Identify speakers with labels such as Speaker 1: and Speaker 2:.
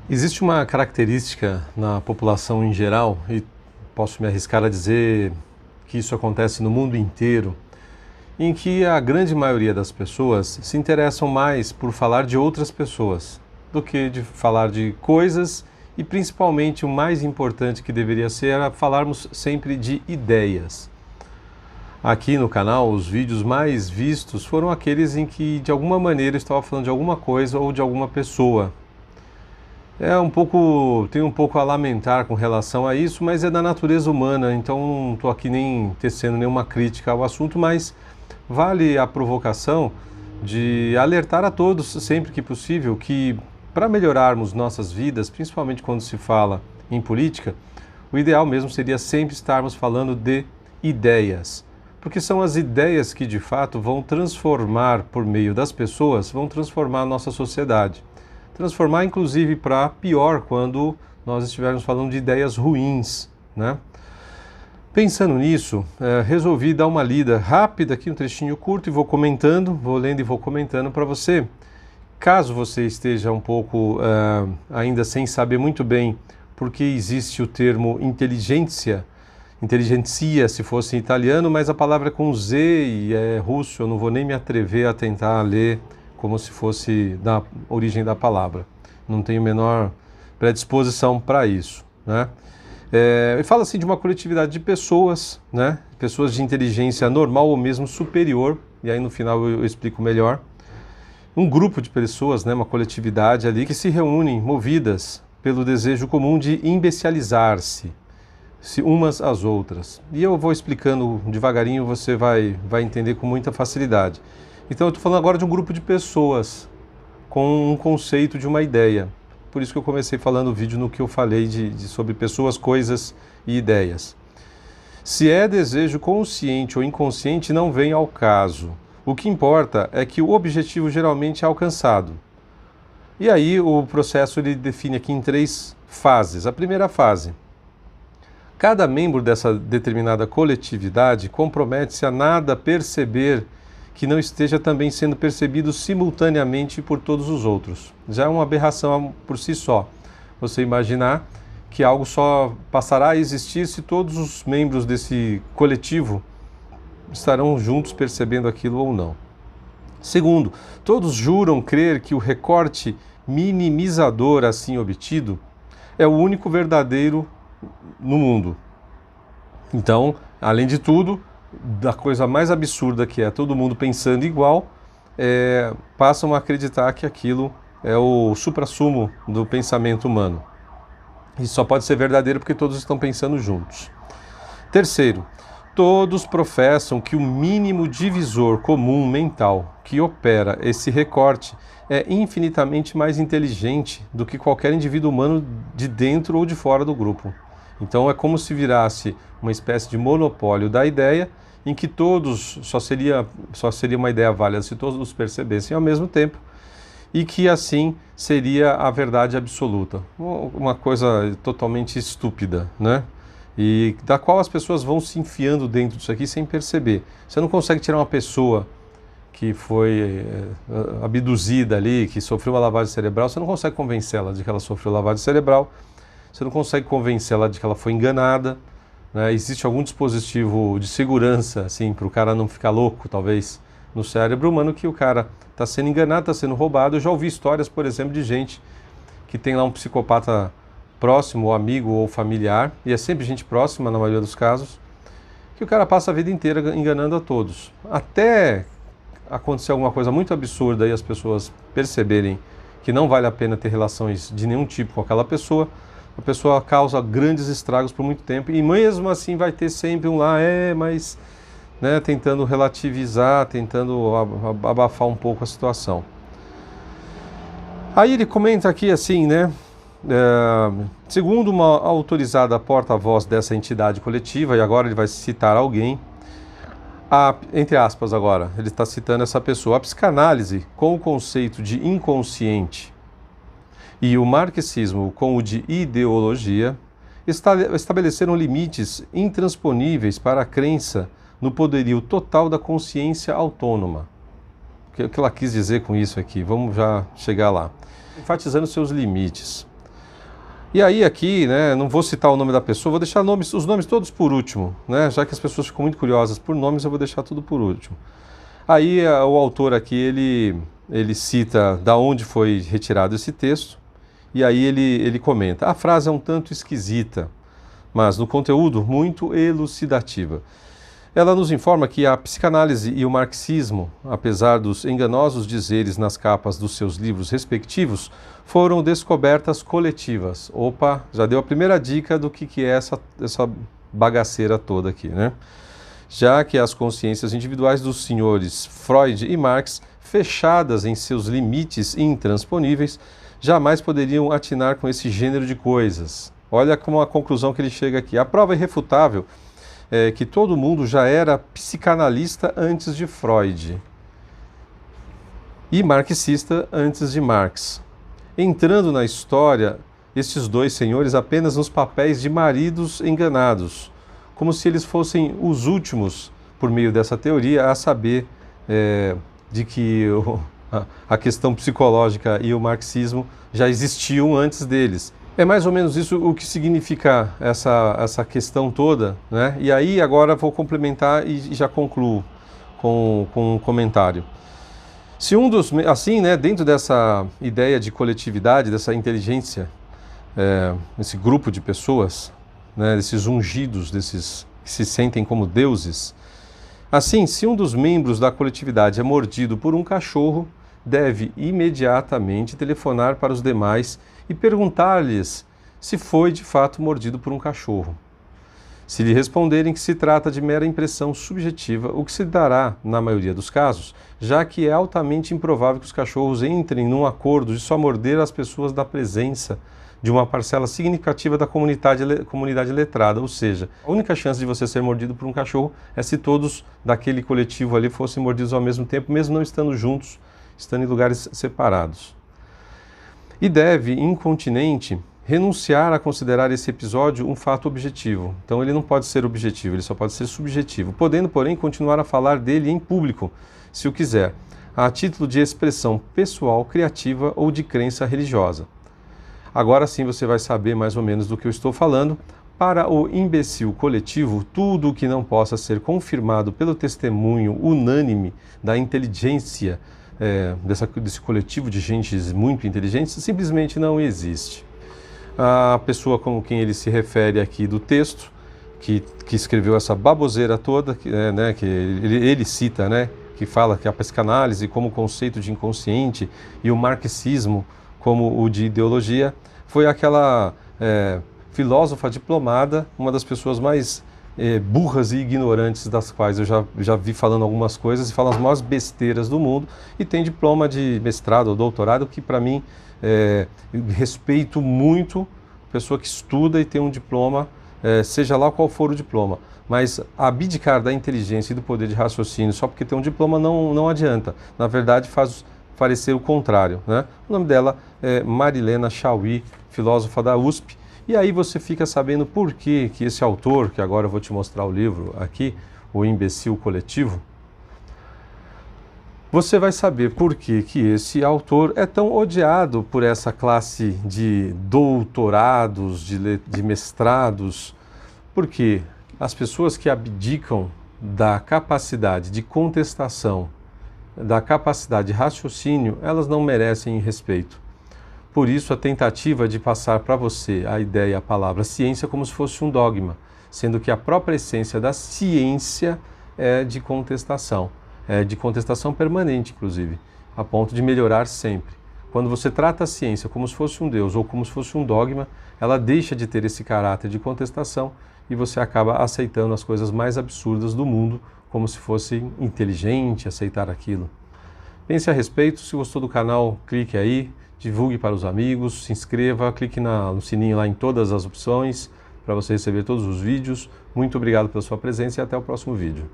Speaker 1: Existe uma característica na população em geral, e posso me arriscar a dizer que isso acontece no mundo inteiro, em que a grande maioria das pessoas se interessam mais por falar de outras pessoas do que de falar de coisas e principalmente o mais importante que deveria ser era falarmos sempre de ideias. Aqui no canal, os vídeos mais vistos foram aqueles em que de alguma maneira eu estava falando de alguma coisa ou de alguma pessoa. Tenho um pouco a lamentar com relação a isso, mas é da natureza humana, então não estou aqui nem tecendo nenhuma crítica ao assunto, mas vale a provocação de alertar a todos, sempre que possível, que para melhorarmos nossas vidas, principalmente quando se fala em política, o ideal mesmo seria sempre estarmos falando de ideias, porque são as ideias que de fato vão transformar, por meio das pessoas, vão transformar a nossa sociedade. Transformar inclusive para pior quando nós estivermos falando de ideias ruins, né? Pensando nisso, resolvi dar uma lida rápida aqui, um trechinho curto, e vou lendo e vou comentando para você. Caso você esteja um pouco ainda sem saber muito bem por que existe o termo inteligência se fosse em italiano, mas a palavra é com Z e é russo, eu não vou nem me atrever a tentar ler como se fosse da origem da palavra. Não tenho a menor predisposição para isso, né? Fala-se de uma coletividade de pessoas, né? Pessoas de inteligência normal ou mesmo superior, e aí no final eu explico melhor. Um grupo de pessoas, né? Uma coletividade ali que se reúnem movidas pelo desejo comum de imbecilizar-se umas às outras. E eu vou explicando devagarinho, você vai entender com muita facilidade. Então eu estou falando agora de um grupo de pessoas com um conceito de uma ideia. Por isso que eu comecei falando o vídeo no que eu falei sobre pessoas, coisas e ideias. Se é desejo consciente ou inconsciente, não vem ao caso. O que importa é que o objetivo geralmente é alcançado. E aí o processo ele define aqui em 3 fases. A primeira fase: cada membro dessa determinada coletividade compromete-se a nada perceber que não esteja também sendo percebido simultaneamente por todos os outros. Já é uma aberração por si só. Você imaginar que algo só passará a existir se todos os membros desse coletivo estarão juntos percebendo aquilo ou não. Segundo, todos juram crer que o recorte minimizador assim obtido é o único verdadeiro no mundo. Então, além de tudo, da coisa mais absurda que é todo mundo pensando igual, passam a acreditar que aquilo é o suprassumo do pensamento humano. Isso só pode ser verdadeiro porque todos estão pensando juntos. Terceiro, todos professam que o mínimo divisor comum mental que opera esse recorte é infinitamente mais inteligente do que qualquer indivíduo humano de dentro ou de fora do grupo. Então é como se virasse uma espécie de monopólio da ideia, em que todos só seria uma ideia válida se todos percebessem ao mesmo tempo, e que assim seria a verdade absoluta. Uma coisa totalmente estúpida, né? E da qual as pessoas vão se enfiando dentro disso aqui sem perceber. Você não consegue tirar uma pessoa que foi abduzida ali, que sofreu uma lavagem cerebral, você não consegue convencê-la de que ela sofreu lavagem cerebral, você não consegue convencê-la de que ela foi enganada, né? Existe algum dispositivo de segurança, assim, para o cara não ficar louco, talvez, no cérebro humano, que o cara está sendo enganado, está sendo roubado. Eu já ouvi histórias, por exemplo, de gente que tem lá um psicopata próximo, ou amigo, ou familiar, e é sempre gente próxima, na maioria dos casos, que o cara passa a vida inteira enganando a todos. Até acontecer alguma coisa muito absurda e as pessoas perceberem que não vale a pena ter relações de nenhum tipo com aquela pessoa, a pessoa causa grandes estragos por muito tempo, e mesmo assim vai ter sempre um lá, mas, né, tentando relativizar, tentando abafar um pouco a situação. Aí ele comenta aqui assim, né, segundo uma autorizada porta-voz dessa entidade coletiva, e agora ele vai citar alguém, entre aspas agora, ele está citando essa pessoa: a psicanálise com o conceito de inconsciente e o marxismo com o de ideologia estabeleceram limites intransponíveis para a crença no poderio total da consciência autônoma. O que ela quis dizer com isso aqui? Vamos já chegar lá. Enfatizando seus limites. E aí aqui, né, não vou citar o nome da pessoa, vou deixar os nomes todos por último, né, já que as pessoas ficam muito curiosas por nomes, eu vou deixar tudo por último. Aí o autor aqui, ele cita da onde foi retirado esse texto, e aí ele comenta, a frase é um tanto esquisita, mas no conteúdo muito elucidativa. Ela nos informa que a psicanálise e o marxismo, apesar dos enganosos dizeres nas capas dos seus livros respectivos, foram descobertas coletivas. Opa, já deu a primeira dica do que é essa bagaceira toda aqui, né? Já que as consciências individuais dos senhores Freud e Marx, fechadas em seus limites intransponíveis, jamais poderiam atinar com esse gênero de coisas. Olha como a conclusão que ele chega aqui. A prova irrefutável é que todo mundo já era psicanalista antes de Freud e marxista antes de Marx, entrando na história estes dois senhores apenas nos papéis de maridos enganados, como se eles fossem os últimos, por meio dessa teoria, a saber de que a questão psicológica e o marxismo já existiam antes deles. É mais ou menos isso o que significa essa questão toda, né? E aí agora vou complementar e já concluo com um comentário. Se assim, né, dentro dessa ideia de coletividade, dessa inteligência, esse grupo de pessoas, né, desses ungidos, desses que se sentem como deuses, assim, se um dos membros da coletividade é mordido por um cachorro, deve imediatamente telefonar para os demais e perguntar-lhes se foi de fato mordido por um cachorro. Se lhe responderem que se trata de mera impressão subjetiva, o que se dará na maioria dos casos, já que é altamente improvável que os cachorros entrem num acordo de só morder as pessoas da presença de uma parcela significativa da comunidade letrada, ou seja, a única chance de você ser mordido por um cachorro é se todos daquele coletivo ali fossem mordidos ao mesmo tempo, mesmo não estando juntos, estando em lugares separados. E deve, incontinente, renunciar a considerar esse episódio um fato objetivo. Então ele não pode ser objetivo, ele só pode ser subjetivo, podendo, porém, continuar a falar dele em público, se o quiser, a título de expressão pessoal, criativa ou de crença religiosa. Agora sim você vai saber mais ou menos do que eu estou falando. Para o imbecil coletivo, tudo o que não possa ser confirmado pelo testemunho unânime da inteligência desse coletivo de gentes muito inteligentes simplesmente não existe. A pessoa com quem ele se refere aqui do texto, que escreveu essa baboseira toda, que ele cita, né, que fala que a psicanálise como conceito de inconsciente e o marxismo como o de ideologia, foi aquela filósofa diplomada, uma das pessoas mais burras e ignorantes das quais eu já vi falando algumas coisas e fala as maiores besteiras do mundo, e tem diploma de mestrado ou doutorado, que para mim respeito muito pessoa que estuda e tem um diploma, seja lá qual for o diploma, mas abdicar da inteligência e do poder de raciocínio só porque tem um diploma não adianta. Na verdade faz parecer o contrário, né? O nome dela é Marilena Chaui, filósofa da USP. E aí você fica sabendo por que esse autor, que agora eu vou te mostrar o livro aqui, O Imbecil Coletivo, você vai saber por que esse autor é tão odiado por essa classe de doutorados, de mestrados, porque as pessoas que abdicam da capacidade de contestação, da capacidade de raciocínio, elas não merecem respeito. Por isso, a tentativa de passar para você a ideia, a palavra ciência, como se fosse um dogma, sendo que a própria essência da ciência é de contestação permanente, inclusive, a ponto de melhorar sempre. Quando você trata a ciência como se fosse um Deus ou como se fosse um dogma, ela deixa de ter esse caráter de contestação e você acaba aceitando as coisas mais absurdas do mundo como se fosse inteligente aceitar aquilo. Pense a respeito, se gostou do canal, clique aí, divulgue para os amigos, se inscreva, clique no sininho lá em todas as opções para você receber todos os vídeos. Muito obrigado pela sua presença e até o próximo vídeo.